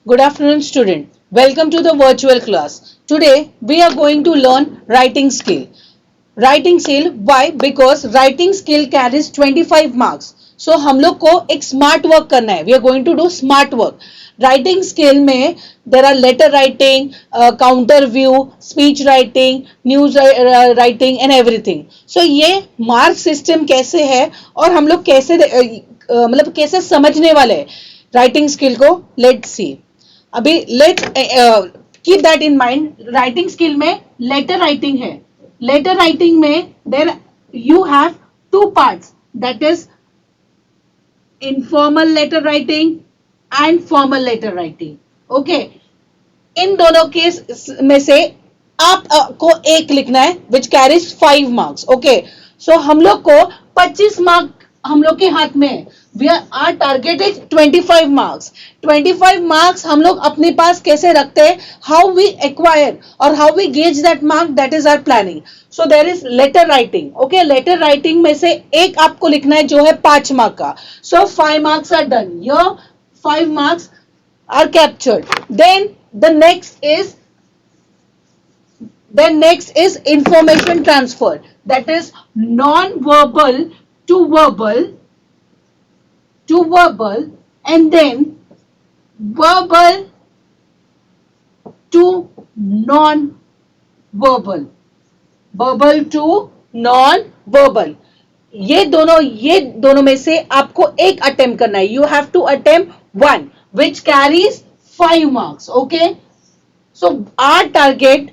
Good afternoon, student. Welcome to the virtual class. Today we are going to learn writing skill. Writing skill why? Because writing skill carries 25 marks. So हम लोग को एक smart work करना है. We are going to do smart work. Writing skill में there are letter writing, counter view, speech writing, news writing and everything. So ये mark system कैसे है और हम लोग कैसे मतलब कैसे समझने वाले हैं राइटिंग स्किल को. Let's see. अभी let keep that in mind. Writing skill में लेटर राइटिंग है. लेटर राइटिंग में there you have two parts, that is informal letter writing and formal letter writing. Okay, इन दोनों केस में से आप को एक लिखना है which carries 5 marks. Okay, so हम लोग को 25 मार्क हम लोग के हाथ में है. We are target is 25 marks. 25 marks हम लोग अपने पास कैसे रखते हैं, हाउ वी एक्वायर और how we gauge that mark, that is our planning. So there is letter writing. Okay, letter writing में से एक आपको लिखना है जो है 5 मार्क का. So 5 marks are done. Your 5 marks are captured. Then the next is information transfer, that is non-verbal to verbal and then verbal to non-verbal, verbal to non-verbal. ये दोनों में से आपको एक अटेम्प्ट करना है. You have to attempt one which carries 5 marks. Okay, so our target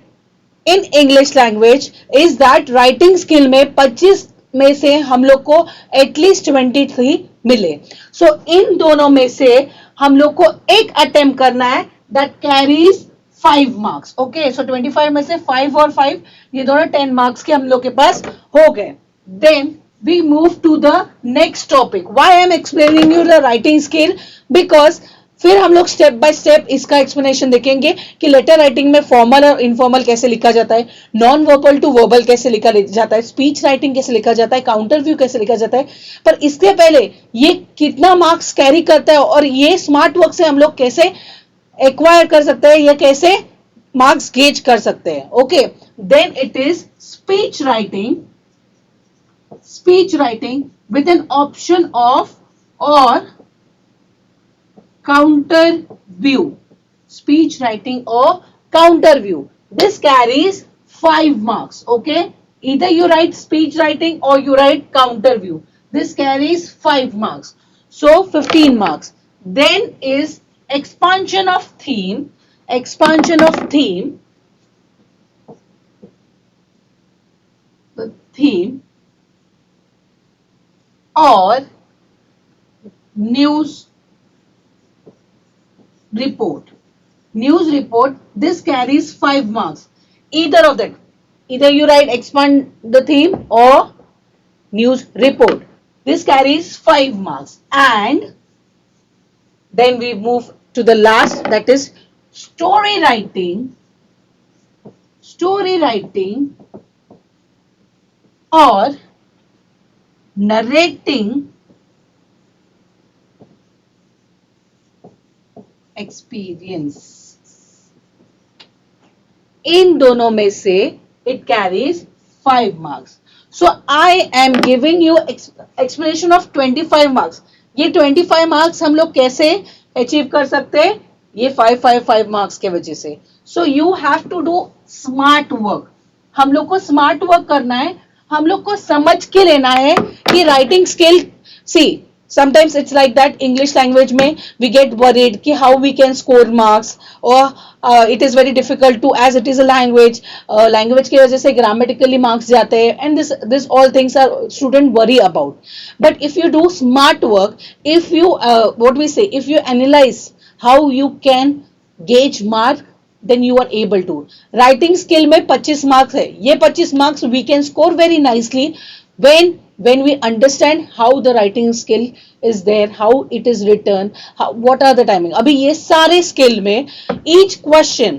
in English language is that writing skill में 25 में से हम लोग को एटलीस्ट 23 मिले. सो इन दोनों में से हम लोग को एक अटेम्प्ट करना है दैट कैरीज 5 मार्क्स. ओके, सो 25 में से 5 और 5 ये दोनों 10 मार्क्स के हम लोग के पास हो गए. Then we move to the next topic. Why I am explaining you the writing skill? Because फिर हम लोग स्टेप बाय स्टेप इसका एक्सप्लेनेशन देखेंगे कि लेटर राइटिंग में फॉर्मल और इनफॉर्मल कैसे लिखा जाता है, नॉन वर्बल टू वर्बल कैसे लिखा जाता है, स्पीच राइटिंग कैसे लिखा जाता है, काउंटर व्यू कैसे लिखा जाता है. पर इससे पहले ये कितना मार्क्स कैरी करता है और ये स्मार्ट वर्क से हम लोग कैसे एक्वायर कर सकते हैं या कैसे मार्क्स गेज कर सकते हैं. Okay, then it is speech writing. Speech writing with an option of or counter view. Speech writing or counter view. This carries 5 marks. Okay, either you write speech writing or you write counter view. This carries 5 marks. So 15 marks. Then is expansion of theme. Expansion of theme. The theme or news report. News report, this carries 5 marks. Either of that. Either you write expand the theme or news report. This carries 5 marks. And then we move to the last, that is story writing. Story writing or narrating experience. इन दोनों में से it carries 5 marks. So I am giving you explanation of 25 marks. ये 25 marks हम लोग कैसे achieve कर सकते हैं, ये 5 मार्क्स के वजह से. So you have to do smart work. हम लोग को स्मार्ट वर्क करना है. हम लोग को समझ के लेना है कि writing skill. See sometimes it's like that English language में वी गेट वरीड कि how we can score marks और it is very difficult to, as it is a language. Language की वजह से ग्रामेटिकली मार्क्स जाते हैं and this all things are student worry about. But if you do smart work, if you what we say, if you analyse how you can gauge mark, then you are able to. Writing skill में 25 marks है. ये 25 marks we can score very nicely when we understand how the writing skill is there, how it is written, what are the timing. अभी ये सारे skill में each question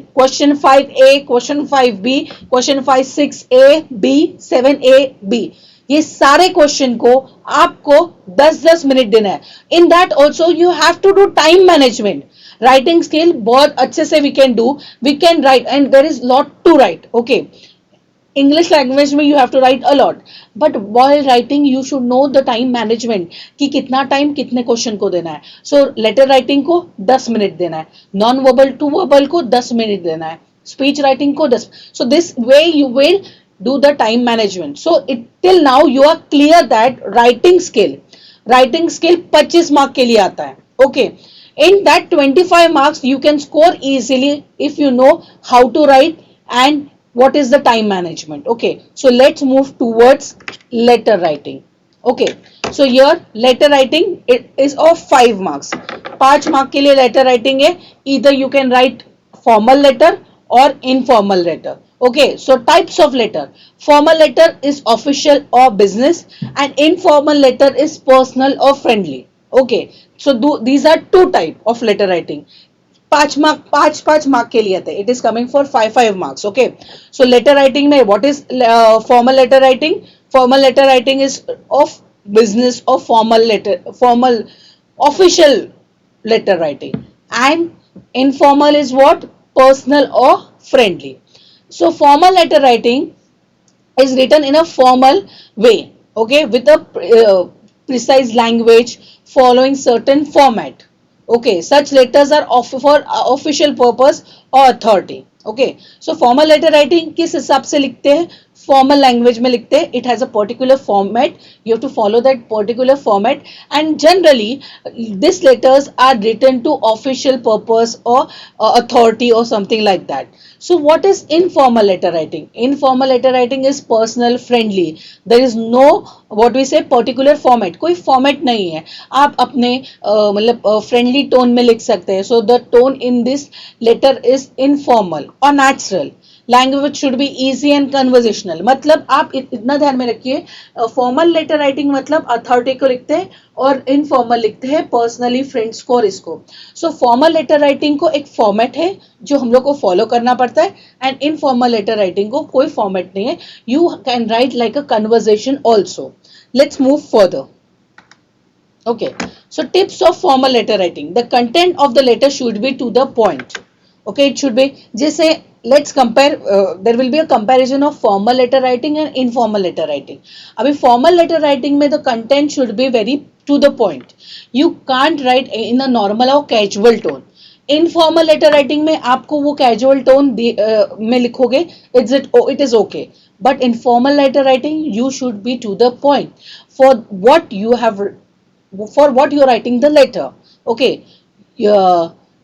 5A, question 5B, question 5 6A B 7A B, ये सारे question को आपको 10-10 minute देना है. In that also you have to do time management. Writing skill बहुत अच्छे से we can write and there is lot to write. Okay, English language में you have to write a lot, but while writing you should know the time management कि कितना time कितने question को देना है. सो लेटर राइटिंग को 10 minute देना है, नॉन वर्बल टू वर्बल को 10 मिनट देना है, स्पीच राइटिंग को 10. So this way you will do the time management. So it till now you are clear that writing skill 25 mark के लिए आता है. Okay, in that 25 marks you can score easily if you know how to write and what is the time management. Okay, so let's move towards letter writing. Okay, so here letter writing it is of 5 marks. 5 mark के लिए letter writing है. Either you can write formal letter or informal letter. Okay, so types of letter. Formal letter is official or business and informal letter is personal or friendly. Okay, so these are two type of letter writing. 5 mark के लिए थे. It is coming for 5 marks. Okay, so letter writing में what is formal letter writing? Formal letter writing is of business or formal official letter writing, and informal is what? Personal or friendly. So formal letter writing is written in a formal way, okay, with a precise language following certain format. Okay, such letters are for official purpose or authority. Okay, so formal letter writing किस हिसाब से लिखते हैं? Formal language में लिखते हैं. It has a particular format. You have to follow that particular format, and generally these letters are written to official purpose or authority or something like that. So what is informal letter writing? Informal letter writing is personal friendly. There is no what we say particular format. कोई format नहीं है. आप अपने मतलब friendly tone में लिख सकते हैं. So the tone in this letter is informal or natural. Language should be easy and conversational. मतलब आप इतना ध्यान में रखिए, फॉर्मल लेटर राइटिंग मतलब अथॉरिटी को लिखते हैं और इनफॉर्मल लिखते हैं पर्सनली फ्रेंड्स को और इसको. सो फॉर्मल लेटर राइटिंग को एक फॉर्मेट है जो हम लोग को फॉलो करना पड़ता है, एंड इनफॉर्मल लेटर राइटिंग को कोई फॉर्मेट नहीं है. You can write like a conversation also. Let's move further. Okay, so tips of formal letter writing. The content of the letter should be to the point. Okay, it should be जैसे let's compare, there will be a comparison of formal letter writing and informal letter writing. अभी formal letter writing में the content should be very to the point. You can't write in a normal or casual tone. Informal letter writing में आपको वो casual tone में लिखोगे, it is okay. But in formal letter writing you should be to the point for what you have, for what you're writing the letter. Okay,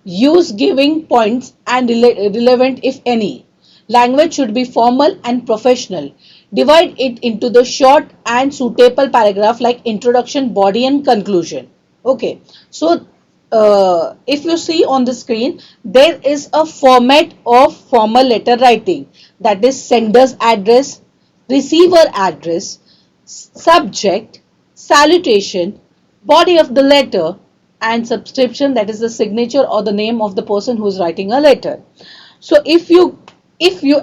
use giving points and relevant if any. Language should be formal and professional. Divide it into the short and suitable paragraph like introduction, body and conclusion. Okay, so if you see on the screen, there is a format of formal letter writing, that is sender's address, receiver address, subject, salutation, body of the letter, and subscription, that is the signature or the name of the person who is writing a letter. So if you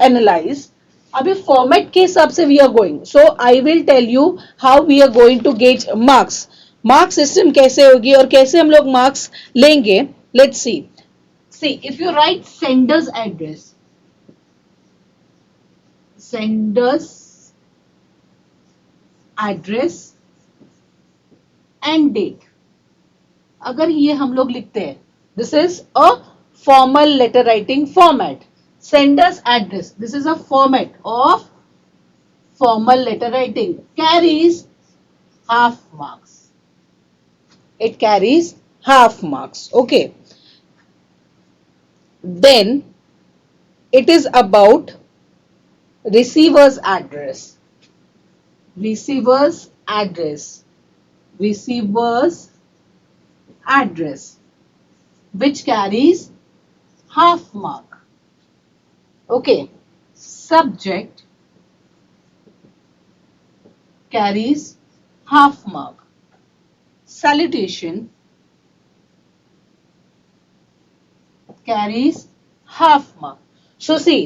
analyze, अभी format के हिसाब से we are going. So I will tell you how we are going to gauge marks. Mark system कैसे होगी और कैसे हम लोग मार्क्स लेंगे. Let's see if you write sender's address and date, अगर ये हम लोग लिखते हैं, this is a formal letter writing format. Sender's address, this is a format of formal letter writing, carries half marks. It carries half marks. Okay, then it is about receiver's address. Receiver's address, which carries half mark. Okay, subject carries half mark. Salutation carries half mark. So see,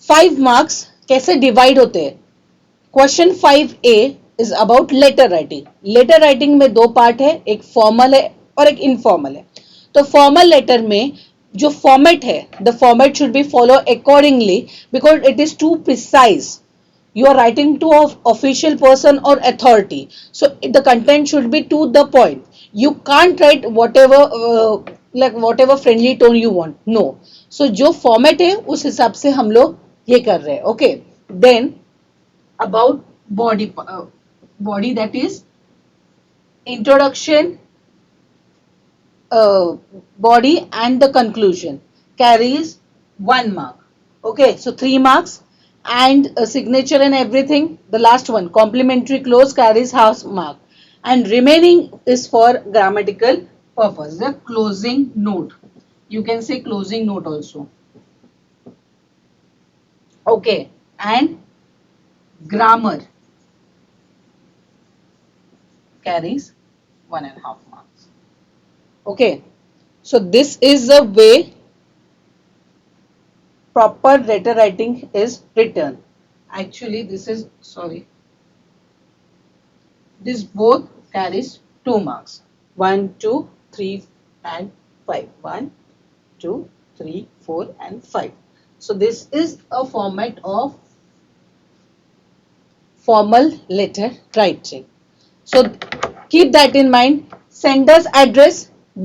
5 marks कैसे divide होते हैं. Question 5A is about letter writing. Letter writing में दो part है, एक formal है और एक इनफॉर्मल है. तो फॉर्मल लेटर में जो फॉर्मेट है, the format should be follow accordingly because it is too precise. You are writing to an official person or authority, so the content should be to the point. You can't write whatever like whatever friendly tone you want, no. So जो format है उस हिसाब से हम लोग ये कर रहे हैं. Okay, then about body, that is introduction, body and the conclusion carries 1 mark. Okay, so 3 marks, and a signature and everything. The last one, complimentary clause, carries half mark, and remaining is for grammatical purpose. The closing note, you can say closing note also. Okay, and grammar carries 1.5 marks. Okay, so this is the way proper letter writing is written. Actually, this is, sorry, this both carries 2 marks. 1, 2, 3 and 5. 1, 2, 3, 4 and 5. So this is a format of formal letter writing. So keep that in mind. Sender's address,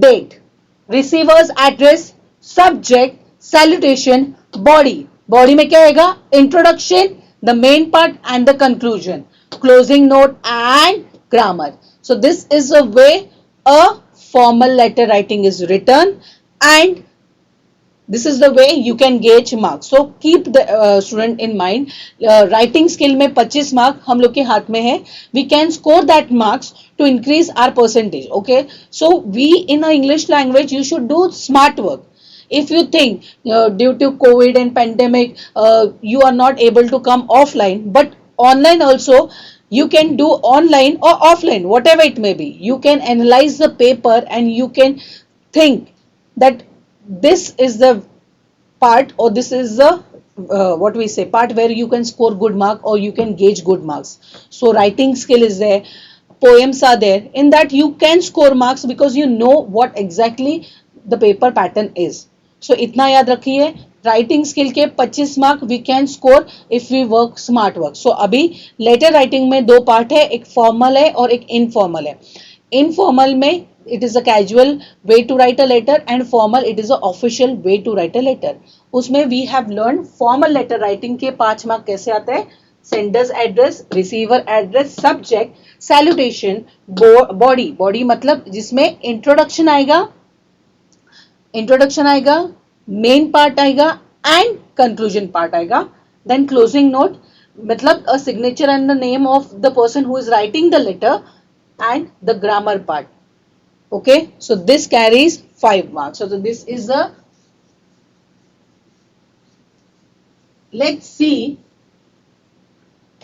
date. Receiver's address, subject, salutation, body. Body में क्या आएगा? Introduction, the main part and the conclusion. Closing note and grammar. So this is a way a formal letter writing is written, and this is the way you can gauge marks. So keep the student in mind. Writing skill में 25 mark हम लोग के हाथ में है. We can score that marks to increase our percentage. Okay, so we in a English language you should do smart work. If you think due to COVID and pandemic you are not able to come offline, but online also you can do online or offline, whatever it may be. You can analyze the paper and you can think that this is the part, or this is the what we say, part where you can score good mark or you can gauge good marks. So writing skill is there, poems are there, in that you can score marks because you know what exactly the paper pattern is. So इतना याद रखिए, writing skill के 25 mark we can score if we work smart work. So अभी letter writing में दो part है, एक formal है और एक इनफॉर्मल है. इनफॉर्मल में it is a casual way to write a letter, and formal it is a official way to write a letter. उसमें we have learned formal letter writing के 5 मार्क कैसे आते हैं. Sender's address, receiver address, subject, salutation, body. Body मतलब जिसमें introduction आएगा, main part आएगा and conclusion part आएगा. देन क्लोजिंग नोट मतलब a signature and the name of the person who is writing the letter and the grammar part. Okay, so this carries 5 marks. So this is the, let's see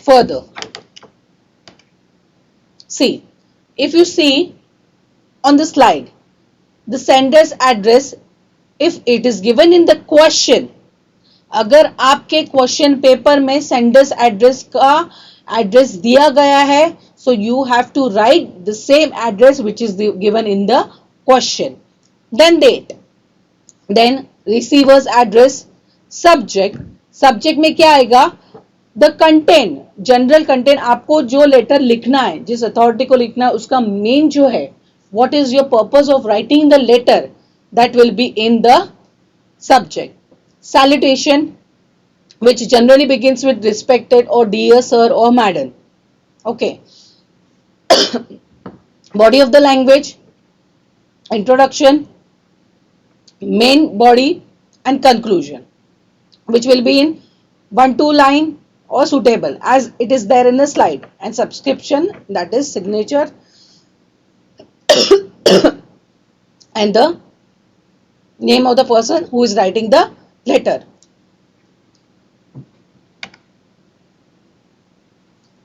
further. See, if you see on the slide, the sender's address, if it is given in the question, अगर आपके question paper में sender's address का address दिया गया है, so you have to write the same address which is given in the question. Then date, then receiver's address, subject में क्या आएगा, द कंटेंट, जनरल कंटेंट, आपको जो लेटर लिखना है, जिस अथॉरिटी को लिखना है, उसका मेन जो है, what is your purpose of writing the letter, that will be in the subject. Salutation, which generally begins with respected or dear sir or madam. Okay. Body of the language, introduction, main body and conclusion, which will be in 1-2 line or suitable as it is there in the slide, and subscription, that is signature and the name of the person who is writing the letter.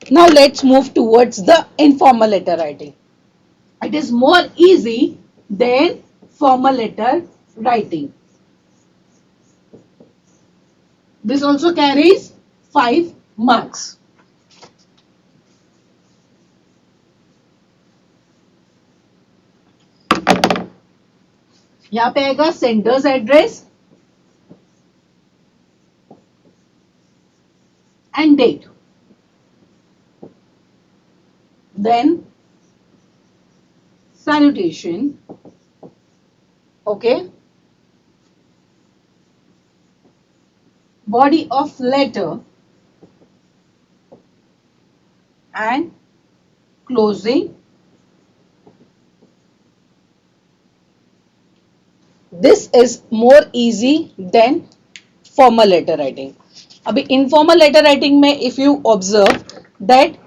Now let's move towards the informal letter writing. It is more easy than formal letter writing. This also carries 5 marks. यहाँ पे आएगा sender's address and date, then salutation, okay, body of letter and closing. This is more easy than formal letter writing. अभी informal letter writing में if you observe that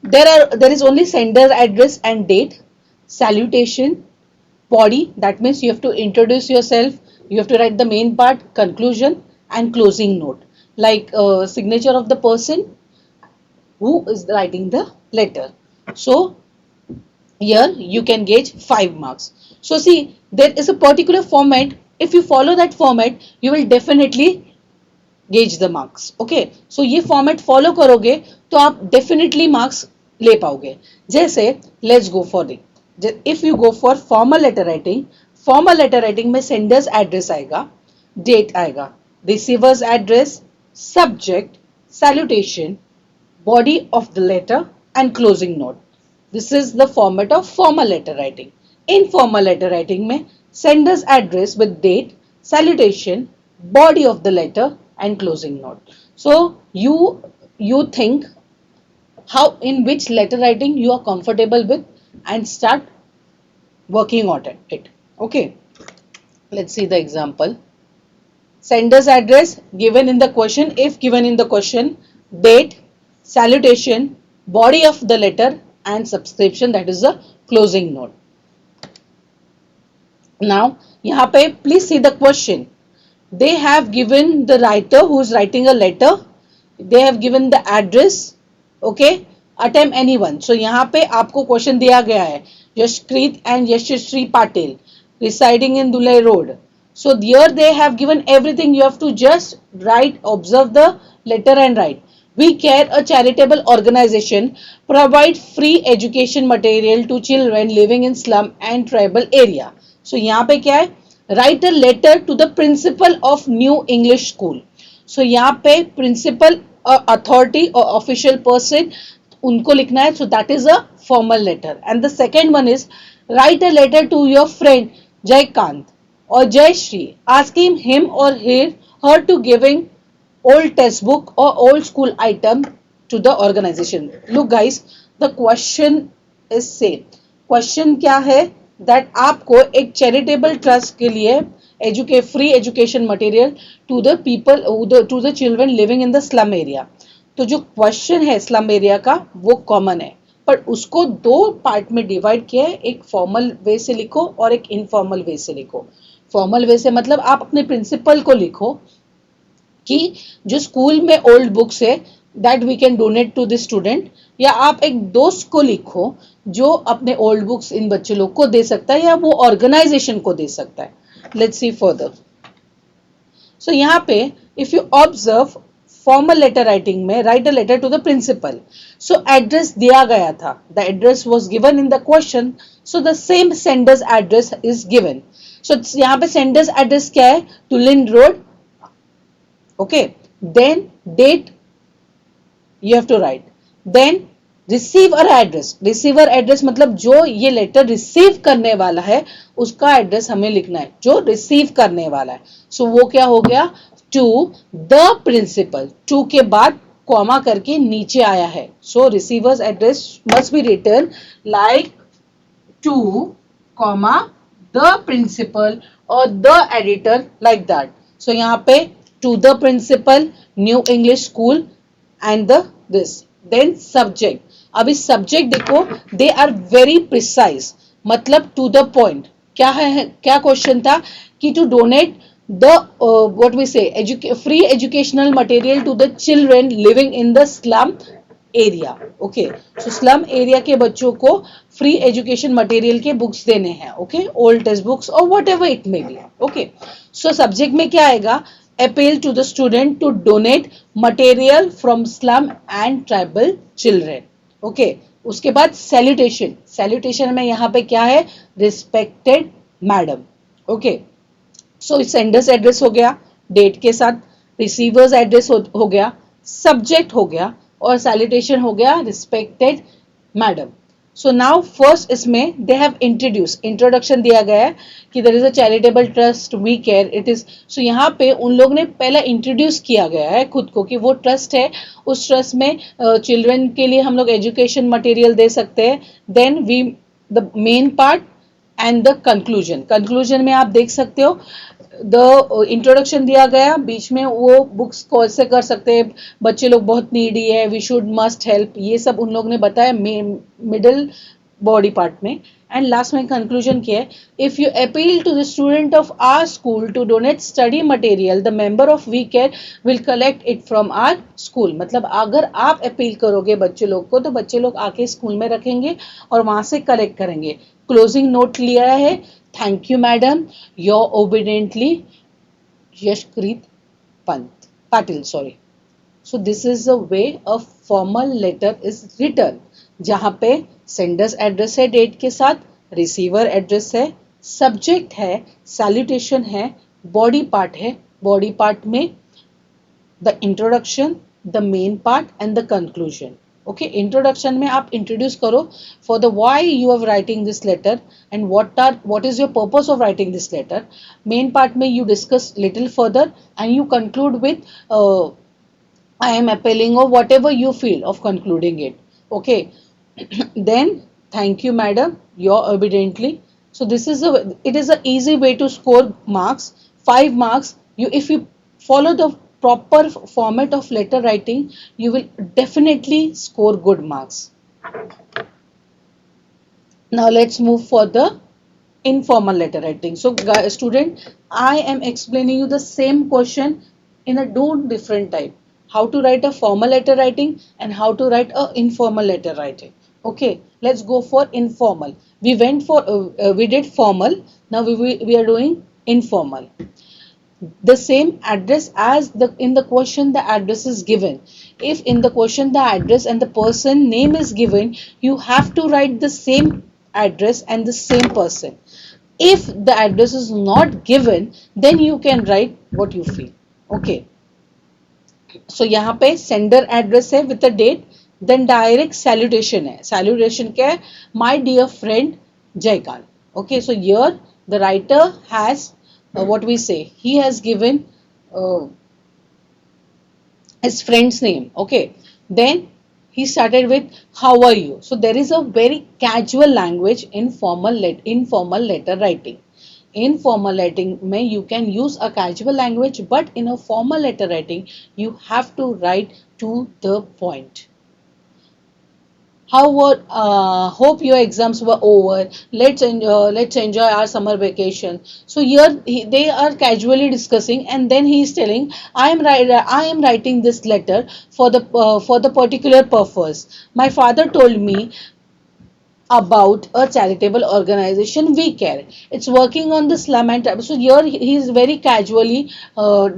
there is only sender address and date, salutation, body, that means you have to introduce yourself, you have to write the main part, conclusion and closing note, like signature of the person who is writing the letter. So here you can gauge 5 marks. So see, there is a particular format. If you follow that format, you will definitely gauge the marks. Okay, so ये format follow करोगे तो आप definitely marks ले पाओगे. जैसे let's go for it. If you go for formal letter writing में senders address आएगा, date आएगा, receiver's address, subject, salutation, body of the letter and closing note. This is the format of formal letter writing. Informal letter writing में sender's address with date, salutation, body of the letter and closing note. So you think how in which letter writing you are comfortable with and start working on it. Okay, let's see the example. Sender's address given in the question, if given in the question, date, salutation, body of the letter and subscription, that is the closing note. Now यहाँ पे please see the question. They have given the writer who is writing a letter, they have given the address, okay, attempt anyone. So यहाँ पे आपको question दिया गया है, Yashkrit and Yashashree Patil residing in Dhule Road. So here they have given everything. You have to just write, observe the letter and write. We Care, a charitable organization, provide free education material to children living in slum and tribal area. So यहाँ पे क्या है? Write a letter to the principal of New English School. So यहाँ पे principal authority or official person उनको लिखना है. So that is a formal letter. And the second one is write a letter to your friend Jay Kant or Jay Shri, asking him or her to giving old textbook or old school item to the organization. Look guys, the question is same. Question क्या है? That आपको एक charitable trust के लिए free education material to the people, to the children living in the slum area. तो जो question है slum area का वो कॉमन है, पर उसको दो पार्ट में डिवाइड किया है. एक फॉर्मल वे से लिखो और एक इनफॉर्मल वे से लिखो. फॉर्मल वे से मतलब आप अपने प्रिंसिपल को लिखो कि जो स्कूल में ओल्ड बुक्स है that we can donate to the student, या आप एक दोस्त को लिखो जो अपने ओल्ड बुक्स इन बच्चे लोग को दे सकता है या वो ऑर्गेनाइजेशन को दे सकता है. Let's see further. सो यहाँ पे if you observe formal letter writing में write a letter to the principal. So address दिया गया था, the address was given in the question, so the same sender's address is given. So यहाँ पे sender's address क्या है? टुलिन road. Okay, then date you have to write, then receiver address. receiver address मतलब जो ये लेटर रिसीव करने वाला है उसका एड्रेस हमें लिखना है, जो रिसीव करने वाला है. सो वो क्या हो गया? To the principal. टू के बाद कॉमा करके नीचे आया है. So receiver's address must be written like to comma the principal और the editor like that. So यहाँ पे to the principal, new English school and the this. Then subject. अब इस subject देखो, they are very precise, मतलब to the point. क्या है, क्या क्वेश्चन था कि to donate the what we say free educational material to the children living in the slum area. Okay, so slum area के बच्चों को free education material के books देने हैं. Okay, old test books or whatever it may be. Okay, so subject में क्या आएगा? appeal to the student to donate material from slum and tribal children. Okay, उसके बाद salutation. salutation में यहाँ पे क्या है? respected madam. ओके, सो सेंडर्स एड्रेस हो गया डेट के साथ, रिसीवर्स एड्रेस हो गया, सब्जेक्ट हो गया, और सैल्यूटेशन हो गया respected madam. So now first इसमें दे हैव इंट्रोडक्शन दिया गया है कि there is a charitable trust we care it is. So यहाँ पे उन लोग ने पहले इंट्रोड्यूस किया गया है खुद को कि वो ट्रस्ट है, उस ट्रस्ट में चिल्ड्रन के लिए हम लोग एजुकेशन मटेरियल दे सकते हैं. Then we the main part and the conclusion में आप देख सकते हो द इंट्रोडक्शन दिया गया, बीच में वो बुक्स कैसे कर सकते हैं, बच्चे लोग बहुत नीडी है, वी शुड मस्ट हेल्प, ये सब उन लोग ने बताया मिडिल बॉडी पार्ट में. एंड लास्ट में कंक्लूजन किया है, if you appeal to the student of our school to donate study material the member of we care will collect it from our school. मतलब अगर आप अपील करोगे बच्चे लोग को तो बच्चे लोग आके स्कूल में रखेंगे और वहां से कलेक्ट करेंगे. क्लोजिंग नोट लिया है, thank you madam, your obediently Yashkrit Pant Patil, sorry. So this is the way a formal letter is written, जहां पे सेंडर्स एड्रेस है डेट के साथ, रिसीवर एड्रेस है, सब्जेक्ट है, सैल्यूटेशन है, बॉडी पार्ट है, बॉडी पार्ट में the introduction, the main part and the conclusion. Okay, introduction में आप इंट्रोड्यूस करो for the why you are writing this letter and what is your purpose of writing this letter. Main part में you discuss little further and you conclude with I am appealing or whatever you feel of concluding it. Okay. Then thank you madam, you're obediently. So this is it is a easy way to score marks, 5 marks. You if you follow the proper format of letter writing, you will definitely score good marks. Now let's move for the informal letter writing. So student, I am explaining you the same question in a two different type, how to write a formal letter writing and how to write a informal letter writing. Okay, let's go for informal. We did formal, now we are doing informal. The same address as the in the question the address is given. If in the question the address and the person name is given, you have to write the same address and the same person. If the address is not given, then you can write what you feel. Okay, so यहाँ पे sender address है with the date, then direct salutation है. Salutation क्या है? My dear friend Jaykal. Okay, so here the writer has what we say, he has given uh, his friend's name. Okay, then he started with how are you. So there is a very casual language in informal letter writing. In formal writing mein you can use a casual language, but in a formal letter writing you have to write to the point. How were hope your exams were over, let's enjoy our summer vacation. So here they are casually discussing, and then he is telling, I am writing this letter for the particular purpose. My father told me about a charitable organization we care, it's working on the slum and so here he is very casually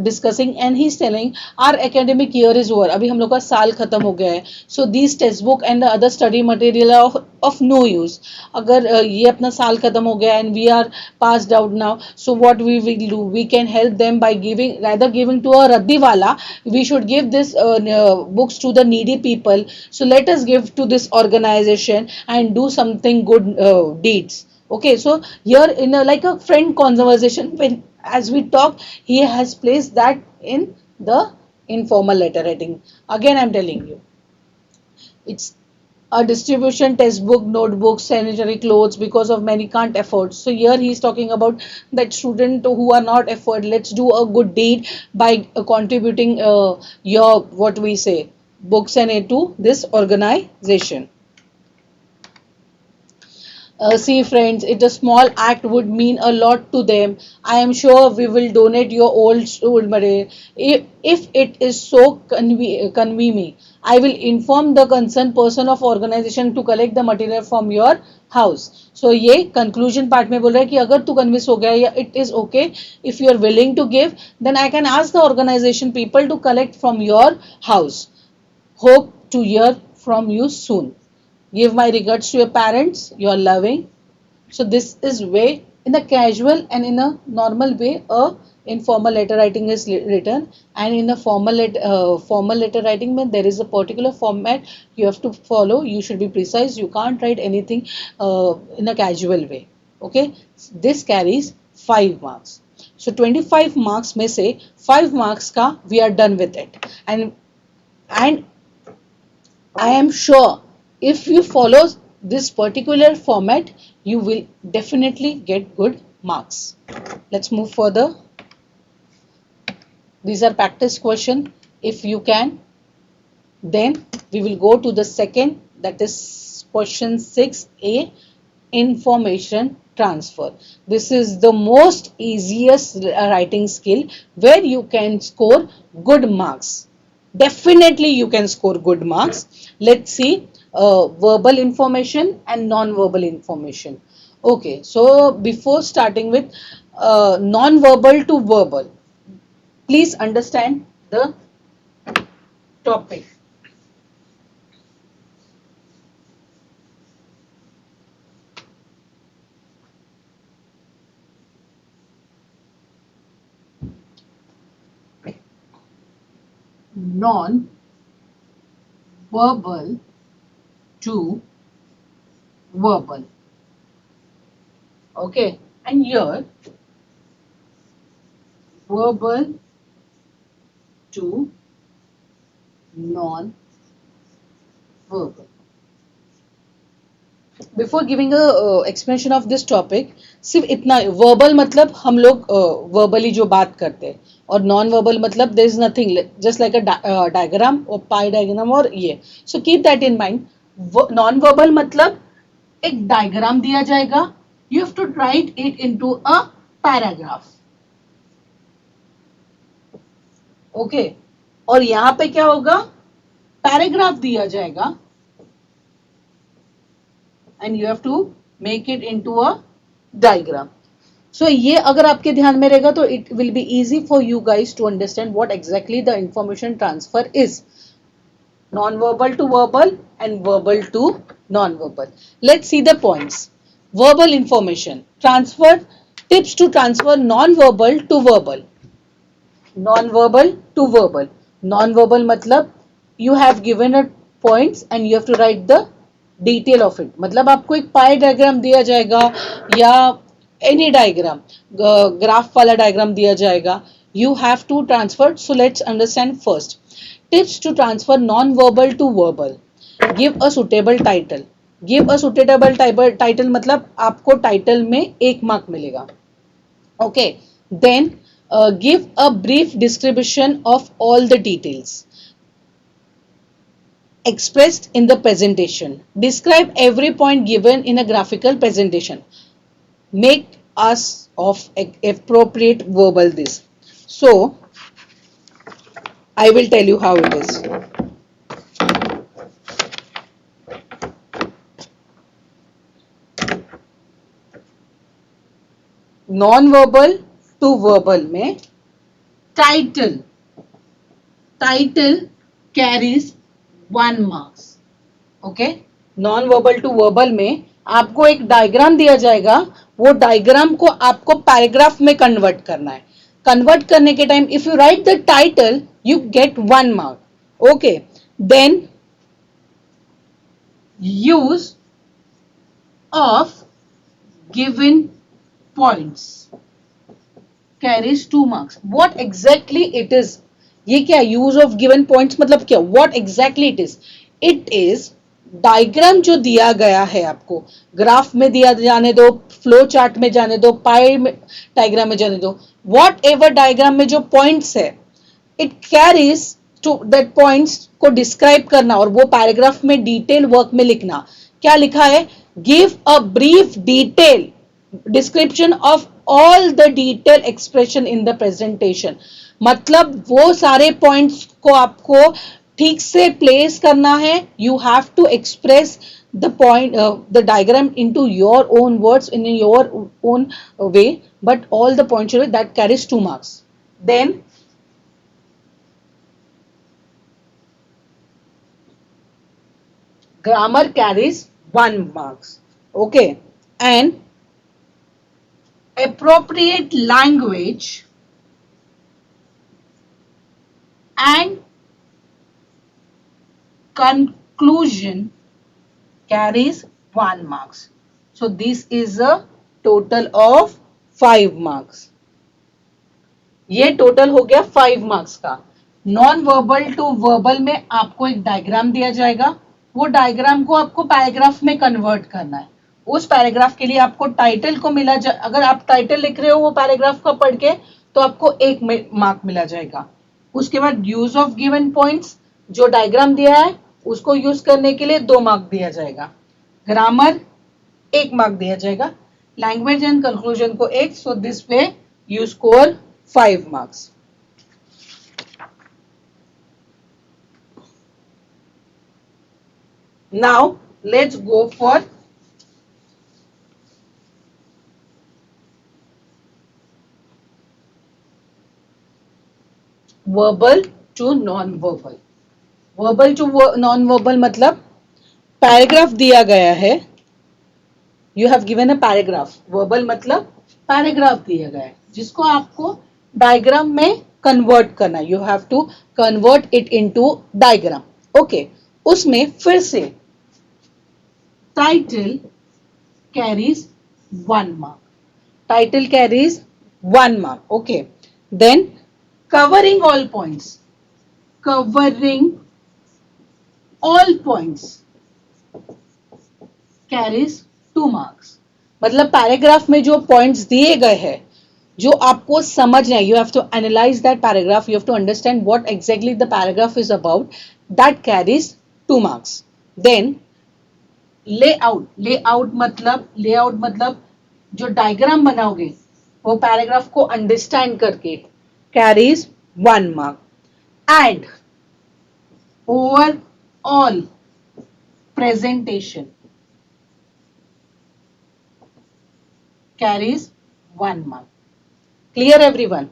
discussing, and he's telling our academic year is over, अभी हम लोग का साल खत्म हो गया है. So these textbook and the other study material are of no use. अगर ये अपना साल खत्म हो गया and we are passed out now, so what we will do, we can help them by giving, rather giving to a raddi wala, we should give this books to the needy people. So let us give to this organization and do something good deeds. Okay, so here in a, like a friend conversation, when as we talk, he has placed that in the informal letter writing. Again I'm telling you, it's a distribution, textbook, notebooks, sanitary clothes, because of many can't afford. So here he is talking about that student who are not afford, let's do a good deed by contributing your what we say books and aid to this organization. See friends, it a small act would mean a lot to them. I am sure we will donate your old school material. If it is so convey me, I will inform the concerned person of organization to collect the material from your house. So ये conclusion part में बोल रहा है कि अगर तू convince हो गया या it is okay, if you are willing to give, then I can ask the organization people to collect from your house. Hope to hear from you soon. Give my regards to your parents. You are loving. So this is way in a casual and in a normal way, a informal letter writing is written, and in a formal letter writing when there is a particular format you have to follow. You should be precise. You can't write anything in a casual way. Okay, this carries 5 marks. So 25 marks में से 5 marks का we are done with it, and I am sure if you follow this particular format, you will definitely get good marks. Let's move further. These are practice question. If you can, then we will go to the second, that is question 6a, information transfer. This is the most easiest writing skill where you can score good marks. Definitely you can score good marks. Let's see verbal information and non-verbal information. Okay, so before starting with non-verbal to verbal, please understand the topic. Non-verbal to verbal. Okay, and here verbal to non-verbal. Before giving a explanation of this topic, सिर्फ इतना verbal मतलब हम लोग verbally जो बात करते हैं, और non verbal मतलब there is nothing, just like a diagram or pie diagram और ये. So keep that in mind. Non verbal मतलब एक diagram दिया जाएगा, you have to write it into a paragraph. Okay, और यहां पे क्या होगा, पैराग्राफ दिया जाएगा and you have to make it into a diagram. So ये अगर आपके ध्यान में रहेगा तो it will be easy for you guys to understand what exactly the information transfer is. Non-verbal to verbal and verbal to non-verbal. Let's see the points. Verbal information transfer, tips to transfer non-verbal to verbal. Non-verbal to verbal. Non-verbal मतलब you have given a points and you have to write the detail of it. मतलब आपको एक पाई diagram दिया जाएगा या any diagram, graph वाला diagram दिया जाएगा. You have to transfer. So let's understand first. Tips to transfer non-verbal to verbal. Give a suitable title. Give a suitable title मतलब आपको टाइटल में 1 मार्क मिलेगा. Okay, then give a brief description of all the details expressed in the presentation. Describe every point given in a graphical presentation. Make us of appropriate verbal this. So I will tell you how it is. Non-verbal to verbal में title carries 1 marks. Okay, non verbal to verbal में आपको एक diagram दिया जाएगा, वो diagram को आपको paragraph में कन्वर्ट करना है. कन्वर्ट करने के time if you write the title you get 1 mark. Okay, then use of given points carries 2 marks. What exactly it is? ये क्या, use of given points मतलब क्या, what exactly it is? It is diagram जो दिया गया है आपको, graph में दिया जाने दो, फ्लो चार्ट में जाने दो, पाई डायग्राम में जाने दो, वॉट एवर डायग्राम में जो पॉइंट्स है, it carries to that points को डिस्क्राइब करना और वो पैराग्राफ में डिटेल वर्क में लिखना. क्या लिखा है, give a brief detail description of all the detail expression in the presentation. मतलब वो सारे पॉइंट्स को आपको ठीक से प्लेस करना है. You have to express the point the diagram into your own words in your own way, but all the points that carries 2 marks. Then grammar carries 1 marks. Okay, and appropriate language and conclusion carries 1 marks. So this is a total of 5 marks. ये total हो गया 5 marks का. Non verbal to verbal में आपको एक diagram दिया जाएगा. वो डायग्राम को आपको पैराग्राफ में कन्वर्ट करना है. उस पैराग्राफ के लिए आपको टाइटल को मिला अगर आप टाइटल लिख रहे हो वो पैराग्राफ का पढ़ के तो आपको 1 मार्क मिला जाएगा. उसके बाद यूज ऑफ गिवन पॉइंट्स, जो डायग्राम दिया है उसको यूज करने के लिए 2 मार्क दिया जाएगा. ग्रामर 1 मार्क दिया जाएगा. लैंग्वेज एंड कंक्लूजन को 1. So this way you score 5 marks. Now let's go for verbal to non-verbal. Verbal to non-verbal मतलब पैराग्राफ दिया गया है. You have given a paragraph. Verbal मतलब पैराग्राफ दिया गया है जिसको आपको डायग्राम में कन्वर्ट करना. You have to convert it into diagram. Okay, उसमें फिर से title carries 1 mark. Title carries 1 mark. Okay, then covering all points. Covering all points carries 2 marks. मतलब पैराग्राफ में जो पॉइंट्स दिए गए हैं जो आपको समझना है, you have to analyse that paragraph, you have to understand what exactly the paragraph is about, that carries 2 marks. Then layout मतलब जो डायग्राम बनाओगे वो पैराग्राफ को अंडरस्टैंड करके carries 1 mark. And overall presentation carries 1 mark. Clear everyone?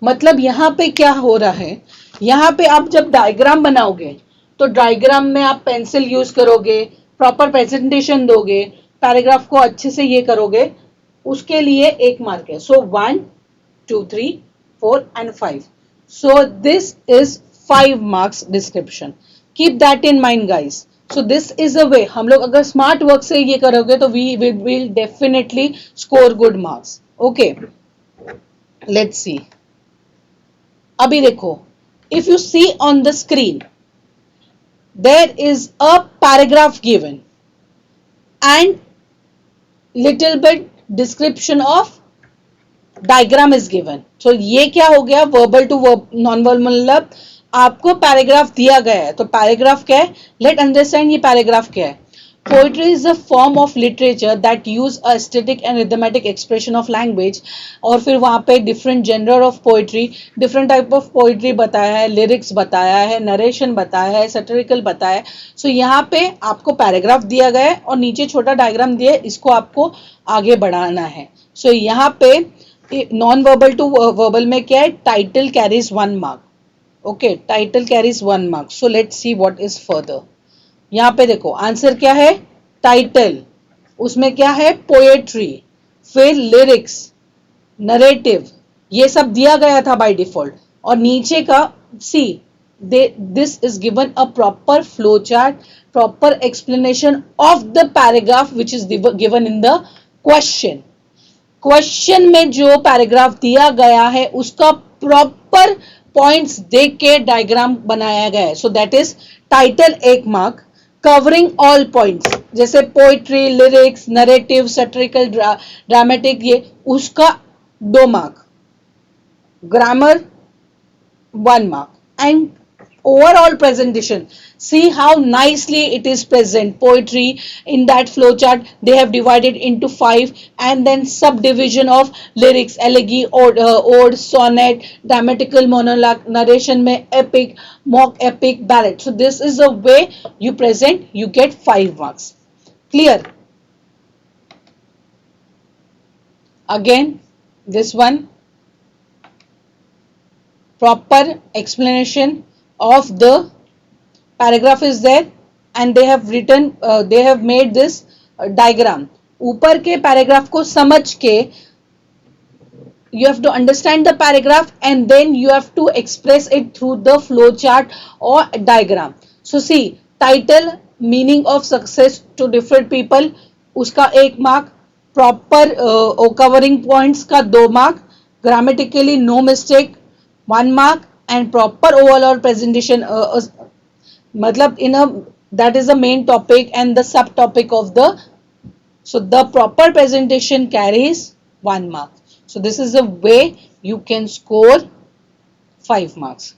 मतलब यहां पे क्या हो रहा है, यहां पे आप जब डायग्राम बनाओगे तो डायग्राम में आप पेंसिल यूज करोगे, प्रॉपर प्रेजेंटेशन दोगे, पैराग्राफ को अच्छे से ये करोगे, उसके लिए 1 मार्क है. So 1 2 3 4 and 5. So this is 5 marks description. Keep that in mind guys. So this is a way. हम लोग अगर स्मार्ट वर्क से ये करोगे तो we will definitely score good marks. Okay, let's see. अभी देखो, if you see on the screen there is a paragraph given and little bit description of diagram is given. So ये क्या हो गया, verbal to non-verbal मतलब आपको paragraph दिया गया है. तो पैराग्राफ क्या है, लेट अंडरस्टैंड ये पैराग्राफ क्या है. Poetry is a form of literature that use a aesthetic and rhythmic expression of language. और फिर वहाँ पे different genre of poetry, different type of poetry बताया है, lyrics बताया है, narration बताया है, satirical बताया है. So यहाँ पे आपको पैराग्राफ दिया गया है और नीचे छोटा डायग्राम दिया है, इसको आपको आगे बढ़ाना है. So यहाँ पे नॉन वर्बल टू वर्बल में क्या है, title carries 1 mark. Okay, title carries 1 mark. So let's see what is further. यहाँ पे देखो आंसर क्या है, टाइटल, उसमें क्या है, पोएट्री, फिर लिरिक्स, नरेटिव, ये सब दिया गया था बाय डिफॉल्ट. और नीचे का see this is given a proper flow chart, proper explanation of the paragraph which is given in the question. Question में जो पैराग्राफ दिया गया है उसका प्रॉपर पॉइंट्स देख के डायग्राम बनाया गया है. So that is title 1 mark. Covering all points जैसे पोइट्री, लिरिक्स, नरेटिव, सैटिरिकल, ड्रामेटिक, ये उसका 2 mark. Grammar 1 mark. And overall presentation, see how nicely it is present. Poetry, in that flow chart they have divided into 5, and then subdivision of lyrics, elegy, ode, sonnet, dramatical monologue, narration mein epic, mock epic, ballad. So this is the way you present, you get 5 marks. Clear? Again this one, proper explanation of the paragraph is there, and they have written they have made this diagram. ऊपर के paragraph को समझ के you have to understand the paragraph and then you have to express it through the flow chart or diagram. So see, title, meaning of success to different people, उसका 1 mark, proper covering points का 2 mark, grammatically no mistake 1 mark, and proper overall presentation मतलब in a, that is the main topic and the subtopic of the, so the proper presentation carries 1 mark. So this is the way you can score 5 marks.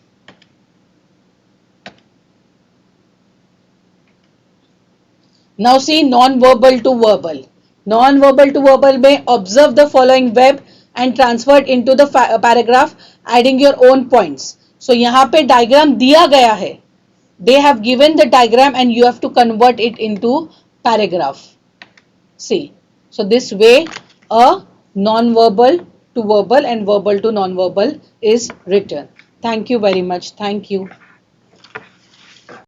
Now see non-verbal to verbal. Non-verbal to verbal may observe the following verb and transfer it into the paragraph, adding your own points. So यहाँ पे diagram दिया गया है. They have given the diagram and you have to convert it into paragraph. See, so this way a non-verbal to verbal and verbal to non-verbal is written. Thank you very much. Thank you.